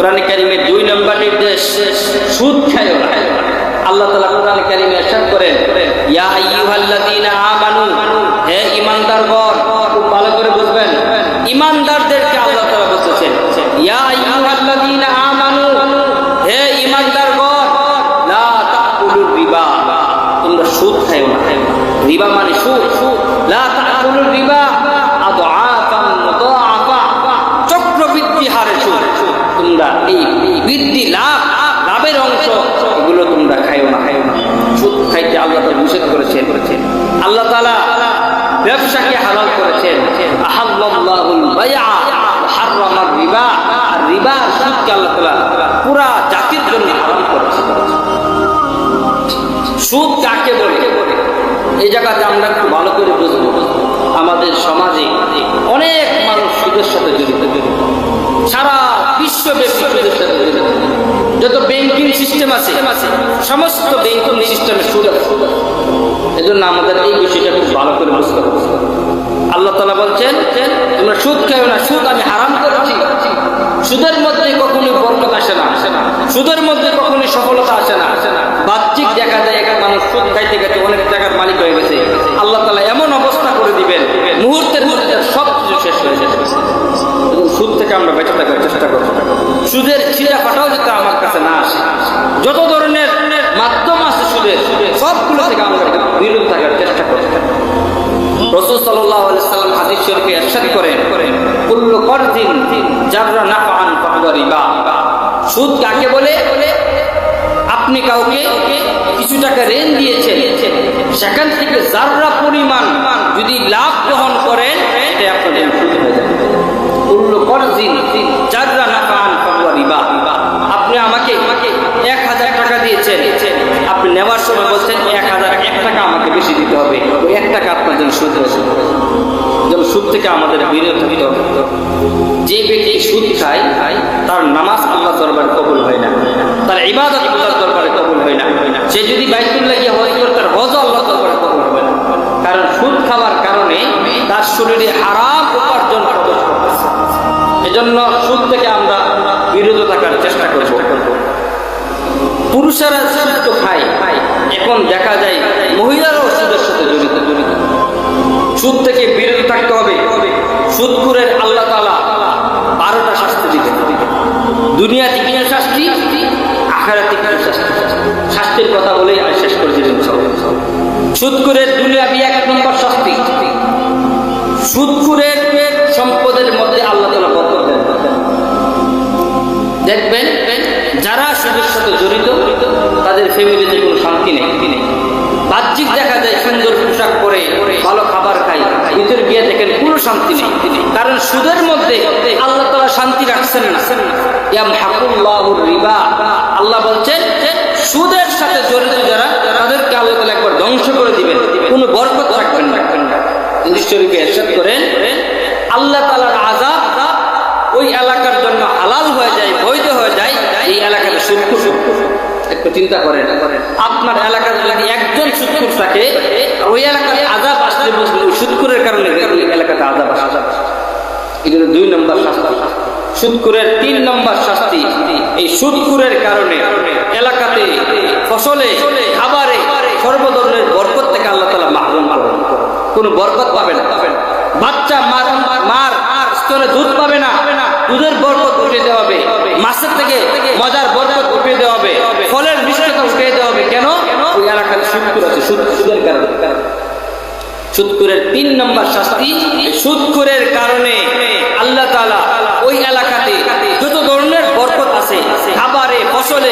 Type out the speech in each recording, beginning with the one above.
কোরআনে কারিমের 2 নম্বর নির্দেশ, সুদ খায়ও না। আল্লাহ তাআলা কোরআনে কারিমে ইরশাদ করেন, ইয়া আইয়ুহাল্লাযীনা আমানু, হে ঈমানদারগণ, খুব ভালো করে বুঝবেন, ঈমানদারদেরকে আল্লাহ তাআলা বলছেন, ইয়া আইয়ুহাল্লাযীনা আমানু, হে ঈমানদারগণ, লা তাকুলুর রিবা, তোমরা সুদ খায়ও না। রিবা মানে সুদ। লা তাকুলুর রিবা আদআফান মুদাআফা, চক্রবৃদ্ধি হারে সুদ। তোমরা এই বৃদ্ধি লাভের অংশ এগুলো তোমরা খাইও না। সুদ খাইতে আল্লাহ তাআলা নিষেধ করেছেন। আল্লাহ তাআলা ব্যবসাকে হালাল করেছেন। আহাল্লাল্লাহুল বাইআ ওয়া হাররামার রিবা, আর রিবা সুদকে আল্লাহ তাআলা পুরা জাতির জন্য হারাম করেছেন। সুদ কাকে বলে এই জায়গাতে আমরা একটু ভালো করে বুঝবো। আমাদের সমাজে অনেক মানুষ সুদের সাথে জড়িত, সারা বিশ্বব্যাপী সুদের সাথে জড়িত। যত ব্যাংকিং সিস্টেম আছে সমস্ত ব্যাংকিং সিস্টেমে সুদ আছে। এজন্য আমাদের এই বিষয়টা খুব ভালো করে বুঝতে হবে। আল্লাহ তাআলা বলছেন, তোমরা সুদ খাও না, সুদ আমি হারাম করেছি। সুদের মধ্যে কখনোই বরকত আসে না, সুদের মধ্যে কখনোই সফলতা আসে না। বাহ্যিক দেখা যায় এক মানুষ সুদ খাইতে খাইতে অনেক টাকার মালিক হয়ে গেছে, আল্লাহ তাআলা এমন অবস্থা করে দিবেন মুহূর্তের মধ্যে সব কিছু শেষ হয়ে যাবে। সুদ থেকে আমরা বেঁচে থাকার চেষ্টা করব। সুদের ছিঁড়া ফাটাও যাতে আমার কাছে না আসে। যত ধরনের মাধ্যম আছে সুদের, সবগুলো থেকে আমরা বিরত থাকার চেষ্টা করব। রাসূল সাল্লাল্লাহু আলাইহি ওয়াসাল্লাম হাদিস শরীফে ইরশাদ করেন, কুল্লু কারদিন জাররা নাফআন ফাহুয়া রিবা। সুদ কাকে বলে? আপনি কাউকে কিছু টাকা ঋণ দিয়েছেন, সেখান থেকে জাররা পরিমাণ যদি লাভ গ্রহণ করেন এটা আপনার সুদ হয়ে যাবে। কুল্লু কারদিন জাররা নাফআন ফাহুয়া রিবা। আপনি আমাকে 1000 টাকা দিয়েছেন, আপনি নেওয়ার সময় বলছেন 1001 টাকা আমাকে বেশি দিতে হবে, ওই 1 টাকা আপনার জন্য সুদ হয়েছে। যেমন সুদ থেকে আমাদের বিরত থাকতে হবে। যে ব্যক্তি সুদ খায় তার নামাজ আল্লাহ দরবারে কবুল হয় না, তার ইবাদত আল্লাহর দরবারে কবুল হয় না। সে যদি বাইতুল্লাহ গিয়ে হজ করে তার হজও আল্লাহ দরবারে কবুল হবে না। কারণ সুদ খাওয়ার কারণে তার শরীরে হারাম উপার্জন প্রবেশ করতেছে। এজন্য সুদ থেকে আমরা বিরত থাকার চেষ্টা করব। পুরুষেরা সুদ তো খায়, এখন দেখা যায় মহিলারাও সুদের সাথে জড়িত। সুদ থেকে বিরত থাকতে হবে। সুদখোরের আল্লাহ তাআলা 12টা শাস্তি দিবেন। দুনিয়াতে কি শাস্তি, আখিরাতে কি শাস্তি। শাস্তির কথা বলেই আমি শেষ করে দিলাম। সুদখোরের দুনিয়াবি 1 নম্বর শাস্তি, সুদখোরের সম্পদের মধ্যে আল্লাহ তাআলা বরকত দেন। দেখবেন যারা সুদের সাথে জড়িত তাদের ফ্যামিলিতে কোনো শান্তি নেই। বাহ্যিক দেখা যায় সুন্দর পোশাক পরে ভালো খাবার খাই, ভিতরে গিয়ে দেখেন কোনো শান্তি নেই। কারণ সুদের মধ্যে আল্লাহ তাআলা শান্তি রাখছেন না। ইয়ামহাকুল্লাহুর রিবা, আল্লাহ বলছেন সুদের সাথে জড়িত যারা তাদেরকে আল্লাহ তাআলা একবার ধ্বংস করে দিবেন, কোনো বরকত রাখবেন না। হাদিস শরীফে ইরশাদ করেন, আল্লাহ তাআলার আযাব ওই এলাকার জন্য হালাল হয়ে যায়, বৈধ হয়ে যায় এই এলাকাতে সুদখোর। একটু চিন্তা করেন, আপনার এলাকাতে যদি একজন সুদখোর থাকে, ওই এলাকাতে আযাব আসলে বুঝবেন ওই সুদখোরের কারণে ওই এলাকাতে আযাব আসে। এগুলো 2 নম্বর শাস্তি। সুদখোরের 3 নম্বর শাস্তি, এই সুদখোরের কারণে এলাকাতে ফসলে, খাবারে, সর্ব ধরনের বরকত থেকে আল্লাহ তাআলা মাহরুম করেন। কোনো বরকত পাবে না। বাচ্চা মার স্তনে দুধ পাবে না, দুধের বরকত উঠে দেওয়া হবে। মাছের থেকে মজার বরকত উঠে দেওয়া হবে, ফলের মিষ্টতা উঠে দেওয়া হবে। কেন? ওই এলাকাতে সুদখোর আছে, সুদের কারণে। সুদখোরের 3 নম্বর শাস্তি, সুদখোরের কারণে আল্লাহ তাআলা ওই এলাকাতে যত ধরনের বরকত আছে, খাবারে, ফসলে,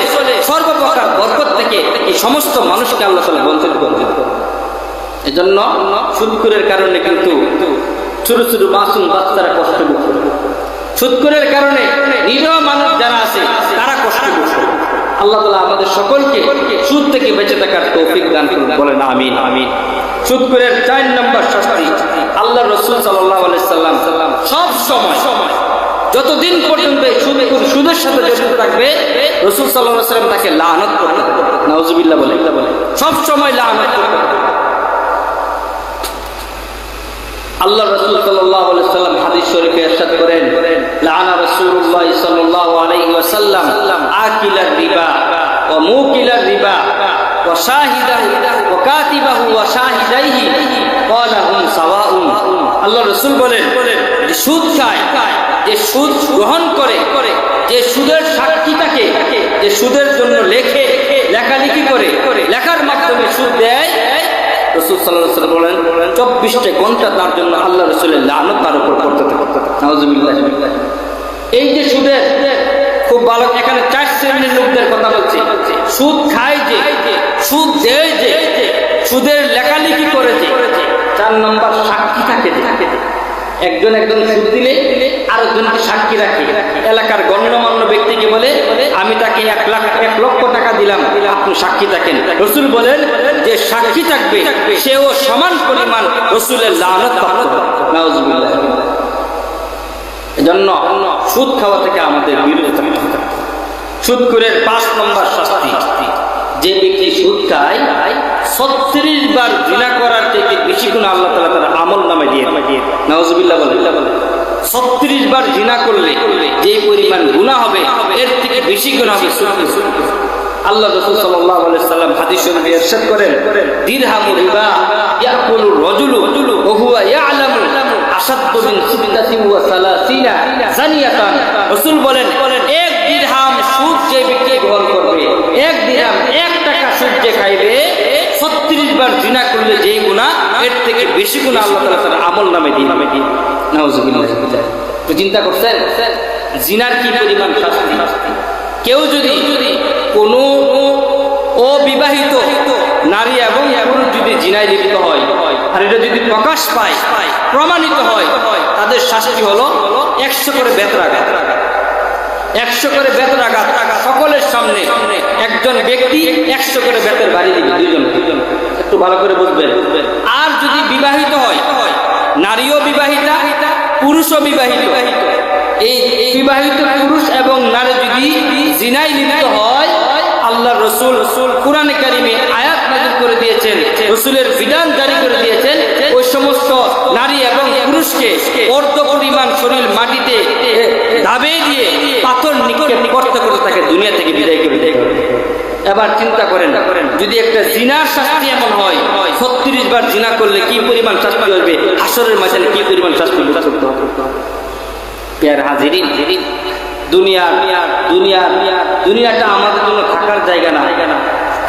সর্বপ্রকার বরকত থেকে এই সমস্ত মানুষকে আল্লাহ তাআলা বঞ্চিত করবেন। এজন্য সুদখোরের কারণে কিন্তু ছোট ছোট মাসুম বাচ্চারা কষ্ট ভোগ করে। সুদখোরের কারণে নিরীহ মানুষ যারা আছে তারা কষ্ট ভোগ করে। আল্লাহ তাআলা আমাদের সকলকে সুদ থেকে বেঁচে থাকার তৌফিক দান করুন, বলেন আমিন। সুদখোরের 4 নম্বর শাস্তি, আল্লাহ রাসূল সাল্লাল্লাহু আলাইহি সাল্লাম সব সময় যতদিন পর্যন্ত সুদের সাথে জড়িত থাকবে রাসূল সাল্লাল্লাহু আলাইহি সাল্লাম তাকে লানত করতেন। নাউজুবিল্লাহ বলে সব সময় লানত করতেন। আল্লাহ রাসূল সাল্লাল্লাহু আলাইহি ওয়াসাল্লাম হাদিস শরীফে ইরশাদ করেন, লাআনা রাসূলুল্লাহ সাল্লাল্লাহু আলাইহি ওয়াসাল্লাম আকিলার রিবা ওয়া মুকিলার রিবা ওয়া শাহিদাহু ওয়া কাতিবাহু ওয়া শাহিদাইহি ক্বালা হুম সাওয়াউন। আল্লাহ রাসূল বলেন যে সুদ খায়, যে সুদ গ্রহণ করে, যে সুদের সাক্ষী থাকে, যে সুদের জন্য লেখালেখি করে, লেখার মাধ্যমে সুদ দেয়, রাসূল সাল্লাল্লাহু আলাইহি ওয়াসাল্লাম বলেন 24টা ঘন্টা তার জন্য আল্লাহ রাসূলের লানত তার উপর পড়তে থাকে। নাউজুবিল্লাহ। এই যে সুদের খুব ভালো, এখানে 4 শ্রেণীর লোকদের কথা বলছি। সুদ খায় যে, সুদ দেয় যে, সুদের লেখালেখি করে যে, 4 নম্বর সাক্ষী থাকে। একজন সুদ দিলে আরেকজনকে সাক্ষী রাখে। এলাকার গণ্যমান্য ব্যক্তিকে বলে আমি তাকে 1 লক্ষ টাকা দিলাম, আপনি সাক্ষী থাকেন। রাসূল বলেন যে সাক্ষী থাকবে সেও সমান পরিমাণ রাসূলের লানত পাবে। নাউজুবিল্লাহ। এজন্য সুদ খাওয়া থেকে আমাদের বিরত থাকতে হবে। সুদখোরের 5 নম্বর শাস্তি, যে ব্যক্তি সুদ খায় 36 বার জিনা করার থেকে বেশি গুনাহ আল্লাহ তাআলা তার আমল নামে দিয়ে দেয়। নাউজুবিল্লাহ বলে 36 বার জিনা করলে যে পরিমাণ গুনাহ হবে এর থেকে বেশি গুনাহ হবে সুদ। আল্লাহ রাসূল সাল্লাল্লাহু আলাইহি ওয়াসাল্লাম হাদিস শরীফে ইরশাদ করেন দিরহামু রিবা ইয়াকুলু রাজুলু ওয়া হুয়া ইয়ালামু আশাদ্দু মিন 36 জানিয়াতান। রাসূল বলেন 1 দিরহাম সুদ যে ব্যক্তি গ্রহণ করবে, 1 দিরহাম 1 টাকা সুদ যে খাইবে, 36 বার জিনা করলে যে গুনাহ এর থেকে বেশি গুনাহ আল্লাহ তাআলা তার আমল নামে দিয়ে। নাউজুবিল্লাহ। তো চিন্তা করছেন জিনার কি পরিমাণ শাস্তি। কেউ যদি কোনো অবিবাহিত নারী এবং পুরুষ যদি জিনায় লিপ্ত হয় আর এটা যদি প্রকাশ পায়, প্রমাণিত হয়, তাদের শাস্তি হলো 100 করে বেত্রাঘাত। 100 করে বেত্রাঘাত সকলের সামনে একজন ব্যক্তি 100 করে বেতের বাড়ি দিবে, দুইজন। একটু ভালো করে বুঝবেন। আর যদি বিবাহিত হয়, নারীও বিবাহিতা, পুরুষও বিবাহিত, এই বিবাহিত পুরুষ এবং নারী যদি জিনায় লিপ্ত হয়, আল্লাহ রাসূল কুরআনে কারিমে আয়াত নাযিল করে দিয়েছেন, রাসূলের বিধান জারি করে দিয়েছেন, ওই সমস্ত নারী এবং পুরুষকে অর্ধ পরিমাণ শরীর মাটিতে দাবিয়ে দিয়ে পাথর নিক্ষেপ করতে তাকে দুনিয়া থেকে বিদায় করে দেয়। এবার চিন্তা করেন যদি একটা জিনার শাস্তি এমন হয়, 36 বার জিনা করলে কি পরিমাণ শাস্তি হবে, হাসরের ময়দানে কি পরিমাণ শাস্তি হবে। প্রিয় হাজিরিন, দুনিয়াটা আমাদের জন্য থাকার জায়গা না।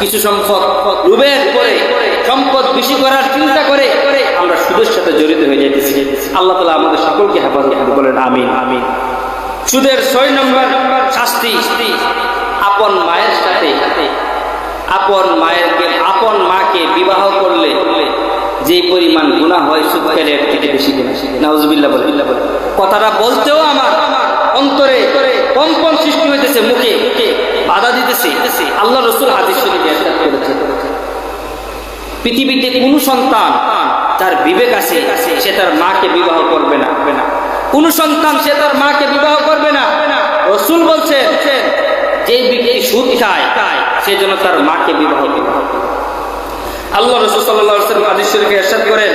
কিছু সম্পদ লোভের পরে সম্পদ বেশি করার চিন্তা করে আমরা সুদের সাথে জড়িত হয়ে যাইতেছি। আল্লাহ তাআলা আমাদের সকলকে হেফাজত করুন, বলেন আমিন। সুদের 6 নম্বর শাস্তি, আপন মায়ের সাথে আপন মাকে বিবাহ করলে যে পরিমাণ গুনাহ হয় সুদ খেলে এর থেকে বেশি গুনাহ। নাউজুবিল্লাহ বলে কথাটা বলতেও আমার অন্তরে কম্পন সৃষ্টি হইতেছে, মুখে বাধা দিতেছে। আল্লাহ রাসূল হাদিস শরীফে ইরশাদ করেছেন পৃথিবীতে কোন সন্তান তার বিবেক আছে সে তার মাকে বিবাহ করবে না। কোন সন্তান সে তার মাকে বিবাহ করবে না। রাসূল বলছেন যে ব্যক্তি সুদ খায় সে যেন তার মাকে বিবাহ করে। আল্লাহ রাসূল সাল্লাল্লাহু আলাইহি ওয়াসাল্লাম হাদিস শরীফে ইরশাদ করেন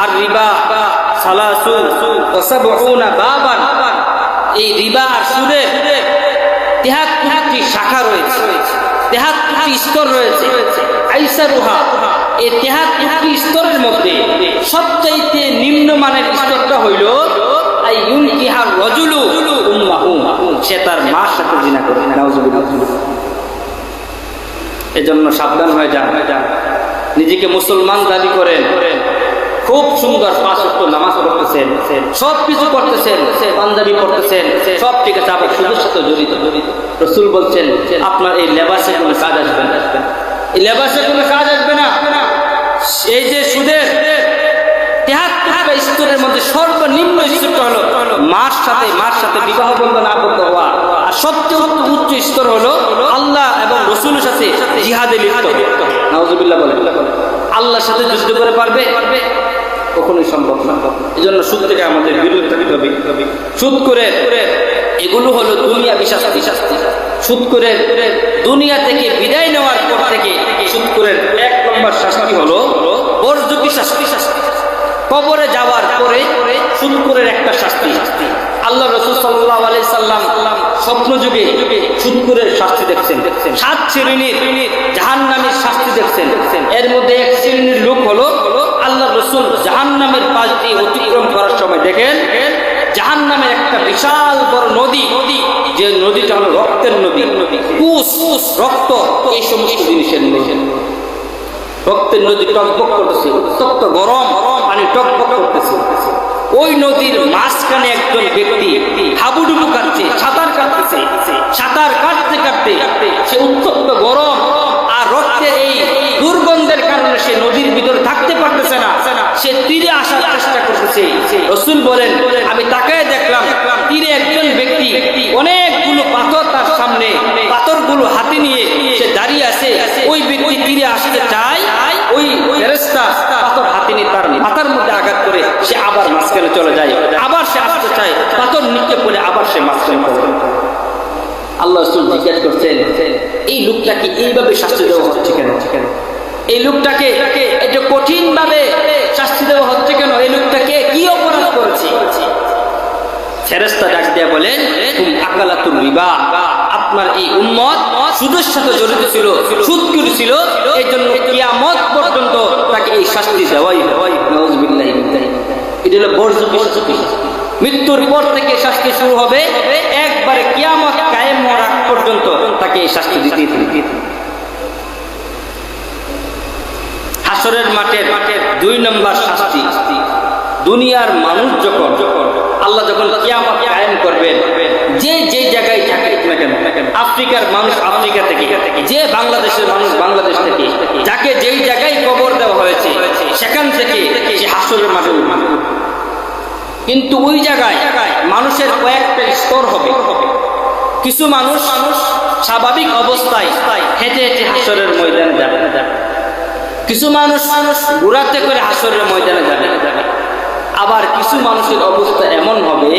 আর রিবা সালাসু ওয়া সাবউনা বাবান, এই রিবা আর সুদের 73টি শাখা রয়েছে, 73টি স্তর রয়েছে। আইসারুহা, এই 73টি স্তরের মধ্যে সবচাইতে নিম্নমানের স্তরটা হইল আইয়ুনকিহার রাজুলু উম্মাহু, সে তার মার সাথে জিনা করে। নাউজুবিল্লাহ। এজন্য সাবধান হয়ে যান। নিজেকে মুসলমান দাবি করেন, খুব সুন্দর 5 ওয়াক্ত নামাজ পড়তেছেন, সব কিছু করতেছেন, পাঞ্জাবি পড়তেছেন, সব ঠিক আছে, আবার সুদের সাথে জড়িত। রাসূল বলছেন আপনার এই লেবাসে কোনো কাজ আসবে না, এই লেবাসে কোনো কাজ আসবে না। এই যে সুদের 73টা স্তরের মধ্যে সর্বনিম্ন স্তরটা হলো মার সাথে বিবাহ বন্ধন আবদ্ধ হওয়া, আর সবচেয়ে উচ্চ স্তর হলো আল্লাহ এবং রাসূলের সাথে জিহাদে লিপ্ত। নাউজুবিল্লাহ বলে আল্লাহর সাথে যুদ্ধ করে পারবে? কখনোই সম্ভব না। এই জন্য সুদ থেকে আমাদের বিরত থাকতে হবে। সুদ করে এগুলো হলো দুনিয়া শাস্তি। সুদ করে দুনিয়া থেকে বিদায় নেওয়ার পর থেকে সুদ করে 1 নম্বর শাস্তি হলো বরজকি শাস্তি। কবরে যাওয়ার পরে সুদখোরের একটা শাস্তি। আল্লাহ রাসূল সাল্লাল্লাহু আলাইহি সাল্লাম স্বপ্ন যুগে সুদখোরের শাস্তি দেখছেন। 7 শ্রেণীর জাহান্নামের শাস্তি দেখছেন। এর মধ্যে এক শ্রেণীর লোক হলো আল্লাহ রাসূল জাহান্নামের পাশ দিয়ে অতিক্রম করার সময় দেখেন জাহান্নামের একটা বিশাল বড় নদী, যে নদীটা হলো রক্তের নদী, কুস রক্ত, এই সমস্ত জিনিসের নদী। রক্তের নদী টকবক করতেছে, উত্তপ্ত গরম পানি টকবক করতেছে। ওই নদীর মাঝখানে একজন ব্যক্তি হাবুডুবু কাটছে, সাঁতার কাটতেছে। সাঁতার কাটতে কাটতে সে উত্তপ্ত গরম আর রক্তের এই দুর্গন্ধের কারণে সে নদীর ভিতরে থাকতে পারতেছে না। সে তীরে আসার চেষ্টা করতেছে। রাসূল বলেন, আমি তাকায় দেখলাম তীরে একজন ব্যক্তি অনেকগুলো পাথর তার সামনে, পাথরগুলো হাতে নিয়ে সে দাঁড়িয়ে আছে। ওই ব্যক্তি তীরে আসতে চায়, ওই ফেরেশতা পাথর হাতে নিয়ে তার মাথার মধ্যে আঘাত করে সে আবার মাঝখানে চলে যায়। আবার সে আসতে চায়, পাথর নিচে পড়ে আবার সে মাঝখানে পড়ে। আল্লাহ রাসূল জিজ্ঞেস করছেন, এই লোকটাকে এইভাবে শাস্তি দেওয়া হচ্ছে কেন? এই লোকটাকে এটা কঠিন ভাবে শাস্তি দেওয়া হচ্ছে কেন? এই লোকটাকে কি অপরাধ করেছে? ফেরেশতা ডাক দিয়ে বলেন, আকালাতুর রিবা, আপনার এই উম্মত সুদের সাথে জড়িত ছিল, সুদ করেছিল, এই জন্য কিয়ামত পর্যন্ত তাকে এই শাস্তি দেওয়াই হয়। নাউযুবিল্লাহি মিন যালিক। এটা হলো বর্জকি শাস্তি। মৃত্যুর পর থেকে শাস্তি শুরু হবে, একবারে কিয়ামত কায়েম হওয়ার আগ পর্যন্ত তাকে এই শাস্তি দিতে হবে। হাসরের মাঠের 2 নম্বর শাস্তি, দুনিয়ার মানুষ যখন আল্লাহ যখন কিয়ামত কায়েম করবেন, যে যে জায়গায় থাকে না কেন, আফ্রিকার মানুষ আফ্রিকা থেকে, যে বাংলাদেশের মানুষ বাংলাদেশ থেকে, যাকে যেই জায়গায় কবর দেওয়া হয়েছে সেখান থেকে সে হাসরের মাঠে উঠবে। কিন্তু ওই জায়গায় মানুষের কয়েকটা স্তর হবে। কিছু মানুষ স্বাভাবিক অবস্থায় হেঁটে হেঁটে হাসরের ময়দানে যাবে। কিছু মানুষ ঘোড়াতে করে হাসরের ময়দানে যাবে। আবার কিছু মানুষের অবস্থা এমন হবে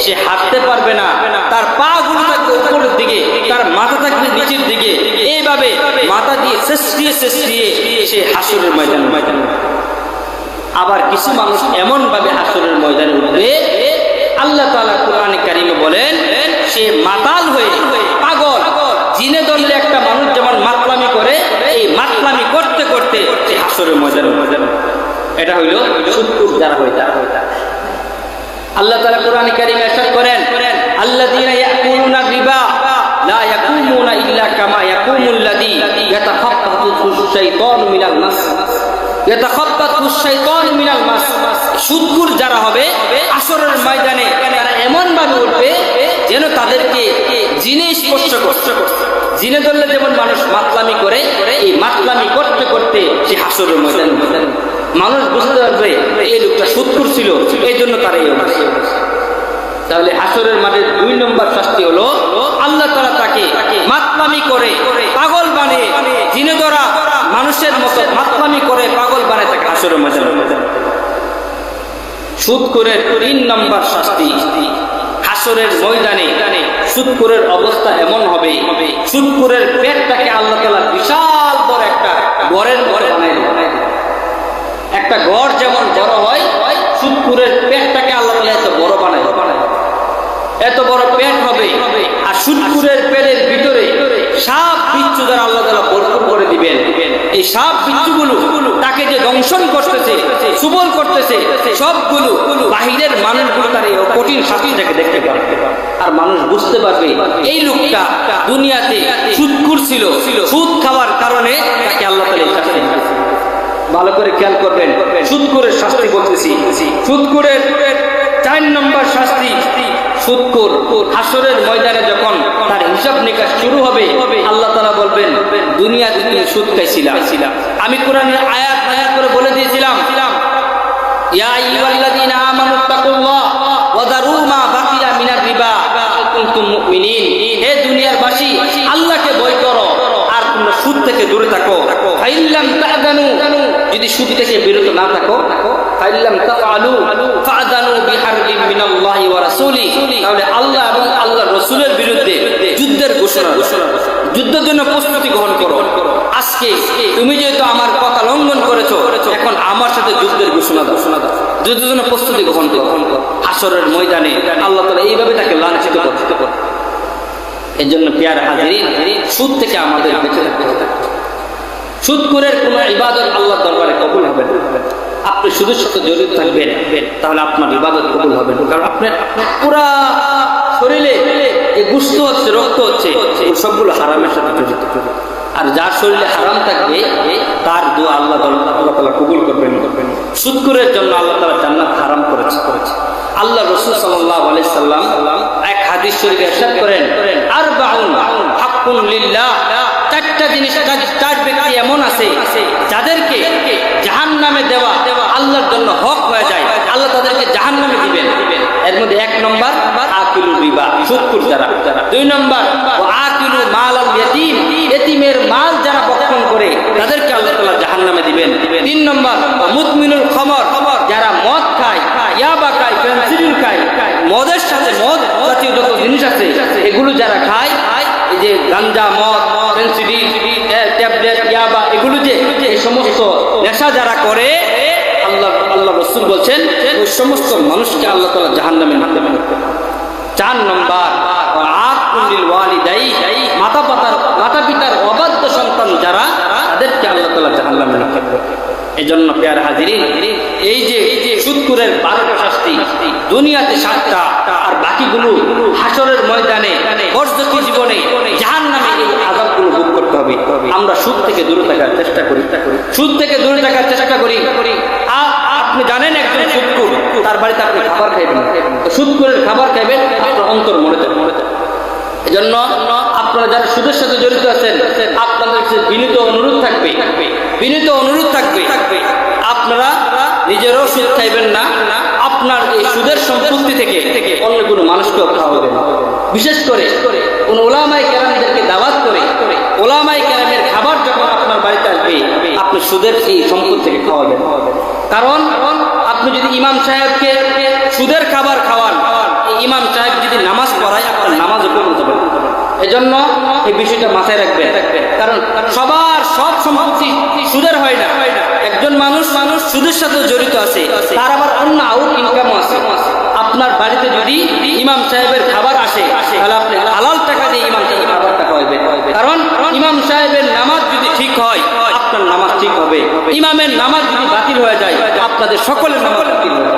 সে হাঁটতে পারবে না, তার পা গুলো থাকবে উপরের দিকে, তার মাথা থাকবে নিচের দিকে, এইভাবে মাথা দিয়ে শেষিয়ে সে হাসরের ময়দানে। আবার কিছু মানুষ এমন ভাবে হাসরের ময়দানে উঠবে, আল্লাহ তাআলা কোরআনে কারিমে বলেন, সে মাতাল হয়ে পাগল, জিনে দলে একটা মানুষ যেমন মাতলামি করে, এই মাতলামি করতে করতে সে হাসরের ময়দানে। এটা হইল সুদখোর যারা হয়। আল্লাহ তাআলা কোরআনে কারিমে ইরশাদ করেন, আল্লাযীনা ইয়াকুলুনা রিবা লা ইয়াকুমুনা ইল্লা কামা ইয়াকুমুল্লাযী ইয়াতাখাব্বাতুহু শাইতানু মিনাল মাস। সুদখোর যারা হবে হাসরের ময়দানে তারা এমন ভাবে উঠবে যেন তাদেরকে জিনে স্পর্শ করছে। জিনে ধরলে যেমন মানুষ মাতলামি করে, এই মাতলামি করতে করতে সে হাসরের ময়দানে মানুষ বুঝতে পারবে এই লোকটা সুদখোর ছিল, এই জন্য তারা এই অবস্থা। তাহলে হাসরের মাঠে 2 নম্বর শাস্তি হলো আল্লাহ তাআলা তাকে মাতলামি করে পাগল বানিয়ে, জিনে ধরা মানুষের মতো মাতলামি করে পাগল বানায় তাকে হাসরের ময়দানে। সুদখোরের 3 নম্বর শাস্তি, হাসরের ময়দানে সুদখোরের অবস্থা এমন হবে, সুদখোরের পেটটাকে আল্লাহ তাআলা বিশাল বড় একটা ঘরের ঘর বানায় দেবে। একটা ঘর যেমন বড় হয়, সুদখোরের পেটটাকে আল্লাহ তাআলা এত বড় বানায়, এত বড় পেট হবে। আর সুদখোরের পেটের ভিতরে সাপ বিচ্ছু দ্বারা আল্লাহ তাআলা ভরপুর করে দিবেন। এই সাপ বিচ্ছুগুলো তাকে যে দংশন করতেছে, সুবল করতেছে, সবগুলো বাহিরের মানুষগুলো তার এই কঠিন শাস্তিটাকে দেখতে পারবে। আর মানুষ বুঝতে পারবে এই লোকটা দুনিয়াতে সুদখোর ছিল, সুদ খাওয়ার কারণে তাকে আল্লাহ তাআলা এই শাস্তি দিয়েছে। ভালো করে খেয়াল করবেন, সুদখোরের শাস্তি বলতেছি। সুদখোরের 4 নম্বর শাস্তি, সুদখোর হাসরের ময়দানে যখন তার হিসাব নিকাশ শুরু হবে, আল্লাহ তাআলা বলবেন, দুনিয়াতে তুমি সুদ খাইছিলা। আমি কোরআনের আয়াত করে বলে দিয়েছিলাম, ইয়া আইয়ুহাল্লাযীনা আমানুত্তাকুল্লাহ ওয়া যারু মা বাকিয়া মিনার রিবা ইন কুনতুম মুমিনিন। হে দুনিয়ার বাসী, আল্লাহকে ভয় করো আর তোমরা সুদ থেকে দূরে থাকো। ফাইল্লাম তা'দানু, যদি সুদ থেকে বিরত না থাকো, ফাইল্লাম তাফআলু ফা'দানু বিহারবিন মিনাল্লাহি ওয়া রাসূলিহি, তাহলে আল্লাহ এবং আল্লাহর রাসূলের বিরুদ্ধে যুদ্ধের ঘোষণা, যুদ্ধের জন্য প্রস্তুতি গ্রহণ করো। আজকে তুমি যেহেতু আমার কথা লঙ্ঘন করেছো, এখন আমার সাথে যুদ্ধের ঘোষণা দাও, যুদ্ধের জন্য প্রস্তুতি গ্রহণ করো। হাসরের ময়দানে আল্লাহ তাআলা এইভাবে তাকে লাঞ্ছিত করতে পারে। এই জন্য প্রিয় হাজিরিন, সুদ থেকে আমাদের বেঁচে থাকতে হবে। সুদখোরের কোনো ইবাদত আল্লাহর দরবারে কবুল হবে না। আপনি সুদের সাথে জড়িত থাকবেন, তাহলে আপনার ইবাদত কবুল হবে না। কারণ আপনার পুরা শরীরে যে গোশত হচ্ছে, রক্ত হচ্ছে, সবগুলো হারামের সাথে জড়িত। আর যার শরীরে হারাম থাকবে তার দোয়া আল্লাহ তাআলা কবুল করবেন। সুদখোরের জন্য আল্লাহ তাআলা জান্নাত হারাম করেছে। আল্লাহ রাসূল সাল্লাল্লাহু আলাইহি সাল্লাম এক হাদিস শরীফে ইরশাদ করেন, আরবাউন হাক্কুন লিল্লাহ, চারটা জিনিস, চার ব্যক্তি এমন আছে যাদেরকে জাহান্নামে দেওয়া আল্লাহর জন্য হক হয়ে যায়, আল্লাহ তাদেরকে জাহান্নামে দিবেন। এর মধ্যে এক নম্বর আকিলু রিবা, সুদখোর যারা। দুই নম্বর আকিলু মালাল ইয়াতীম, এতিমের মাল যারা ভক্ষণ করে তাদেরকে আল্লাহ তাআলা জাহান্নামে দিবেন। তিন নম্বর মুদমিনুল খমর, যারা মদ খায়, ইয়াবা খায়, ফেনসিডিল খায়, মদের সাথে মদ জাতীয় যত জিনিস আছে এগুলো যারা খায়, এই যে গাঞ্জা, মদ, ফেনসিডিল, ট্যাবলেট, ইয়াবা, এগুলো যে এই সমস্ত নেশা যারা করে, আল্লাহ রাসূল বলছেন ওই সমস্ত মানুষকে আল্লাহ তাআলা জাহান্নামে দিবেন। চার নম্বর আকুলিল ওয়ালিদাই, মাতা পিতার অবাধ্য সন্তান যারা, তাদেরকে আল্লাহ তাআলা জাহান্নামে দিবেন। এজন্য প্রিয় হাজিরিন, এই যে সুদখোরের 12টা শাস্তি, দুনিয়াতে 7টা, আর বাকিগুলো হাসরের ময়দানে বর্জকি জীবনে জাহান্নামে এই আযাবগুলো ভোগ করতে হবে। আমরা সুদ থেকে দূরে থাকার চেষ্টা করি, সুদ থেকে দূরে থাকার চেষ্টা করি। আপনি জানেন একজন সুদখোর, তার বাড়িতে আপনি খাবার খাইবেন, সুদখোরের খাবার খাইবেন, আপনার অন্তর মরে যাবে। এজন্য আপনারা যারা সুদের সাথে জড়িত আছেন, আপনাদের বিনীত অনুরোধ থাকবে, আপনারা নিজেরও সুদ খাইবেন না, আপনার এই সুদের সম্পত্তি থেকে অন্য কোনো মানুষকেও খাওয়াবেন। বিশেষ করে কোন ওলামায়ে কেরামদেরকে দাওয়াত করে ওলামায়ে কেরামের খাবার যখন আপনার বাড়িতে আসবে, আপনি সুদের এই সম্পত্তি থেকে খাওয়াবেন। কারণ আপনি যদি ইমাম সাহেবকে সুদের খাবার খাওয়ান, ইমাম সাহেব যদি নামাজ পড়ায়, আপনার নামাজও কবুল হবে। এজন্য এই বিষয়টা মাথায় রাখবেন। কারণ সবার সব সম্পত্তি সুদের হয় না। একজন মানুষ সুদের সাথে জড়িত আছে, তার আবার অন্য আউট ইনকাম আছে। আপনার বাড়িতে যদি ইমাম সাহেবের খাবার আসে, তাহলে আপনি হালাল টাকা দিয়ে ইমাম সাহেবের খাবারটা খাওয়াবেন। কারণ ইমাম সাহেবের নামাজ যদি ঠিক হয়, আপনার নামাজ ঠিক হবে। ইমামের নামাজ যদি বাতিল হয়ে যায়, আপনাদের সকলের নামাজ বাতিল হবে।